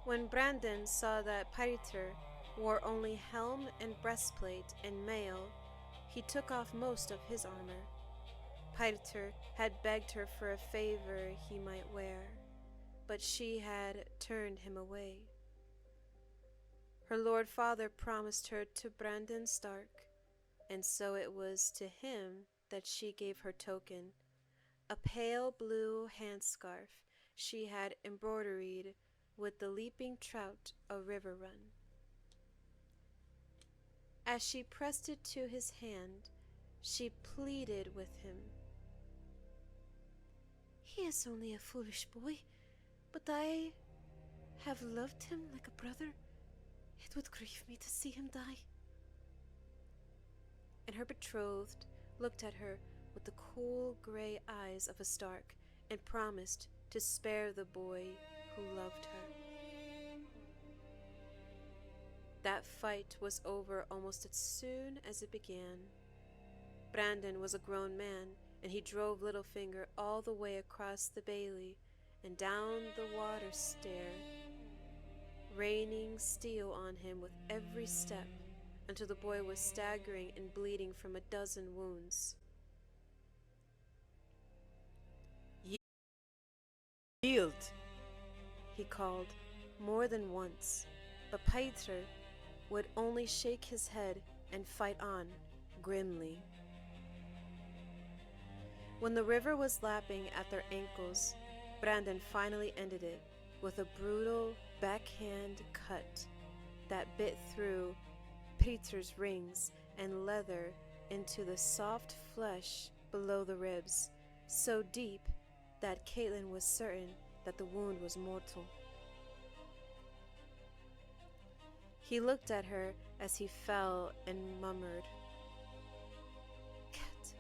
When Brandon saw that �々wore only helm and breastplate and mail, he took off most of his armor. �々had begged her for a favor he might wear, but she had turned him away. Her lord father promised her to Brandon Stark, and so it was to him that she gave her token, a pale blue handscarf she had embroidered with the leaping trout of river run. As she pressed it to his hand, she pleaded with him. "He is only a foolish boy, but I have loved him like a brother. It would grieve me to see him die." And her betrothed looked at her with the cool gray eyes of a Stark and promised to spare the boy who loved her. That fight was over almost as soon as it began. Brandon was a grown man, and he drove Littlefinger all the way across the bailey and down the water stair, raining steel on him with every step until the boy was staggering and bleeding from a dozen wounds. "Yield," he called more than once, but �々would only shake his head and fight on grimly. When the river was lapping at their ankles, Brandon finally ended it with a brutal backhand cut that bit through �々's rings and leather into the soft flesh below the ribs, so deep that Catelyn was certain that the wound was mortal. He looked at her as he fell and murmured, "Cat,"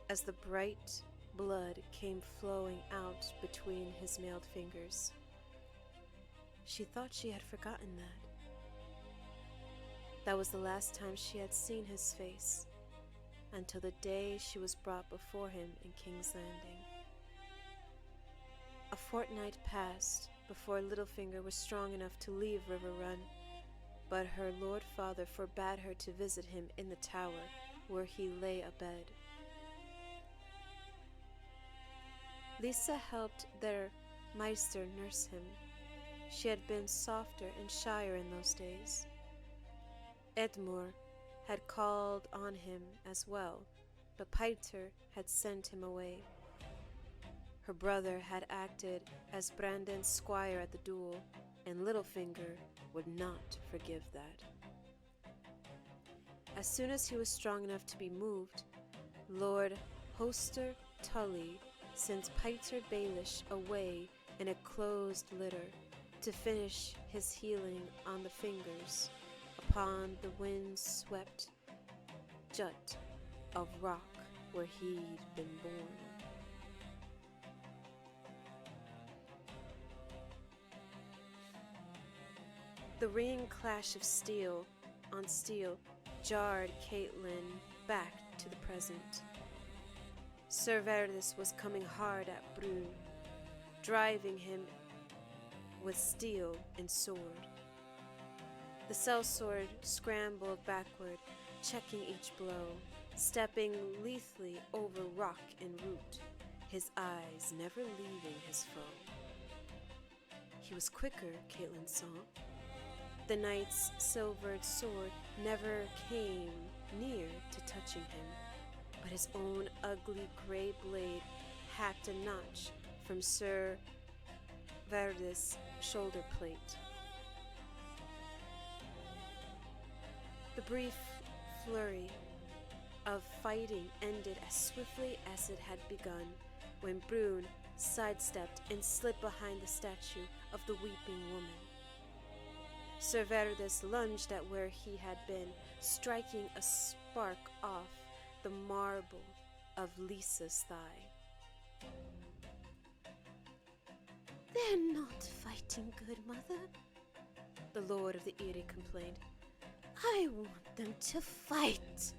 as the bright blood came flowing out between his mailed fingers. She thought she had forgotten that. That was the last time she had seen his face, until the day she was brought before him in King's Landing. A fortnight passed before Littlefinger was strong enough to leave River Run, but her lord father forbade her to visit him in the tower where he lay abed. Lisa helped their Maester nurse him. She had been softer and shyer in those days. Edmure had called on him as well, but �々had sent him away. Her brother had acted as Brandon's squire at the duel, and Littlefinger would not forgive that. As soon as he was strong enough to be moved, Lord Hoster Tully sent �々Baelish away in a closed litter to finish his healing on the fingers upon the wind-swept jut of rock where he'd been born. The ringing clash of steel on steel jarred Catelyn back to the present. Sir Verdis was coming hard at Brune, driving him with steel and sword. The sellsword scrambled backward, checking each blow, stepping lethally over rock and root, his eyes never leaving his foe. He was quicker, Catelyn saw. The knight's silvered sword never came near to touching him, but his own ugly gray blade hacked a notch from Sir Verdis' shoulder plate. The brief flurry of fighting ended as swiftly as it had begun, when Brune sidestepped and slid behind the statue of the weeping woman. Sir Verdis lunged at where he had been, striking a spark off the marble of Lisa's thigh. "They're not fighting good, Mother," the Lord of the 𝘰𝘰𝘦 complained. "I want them to fight."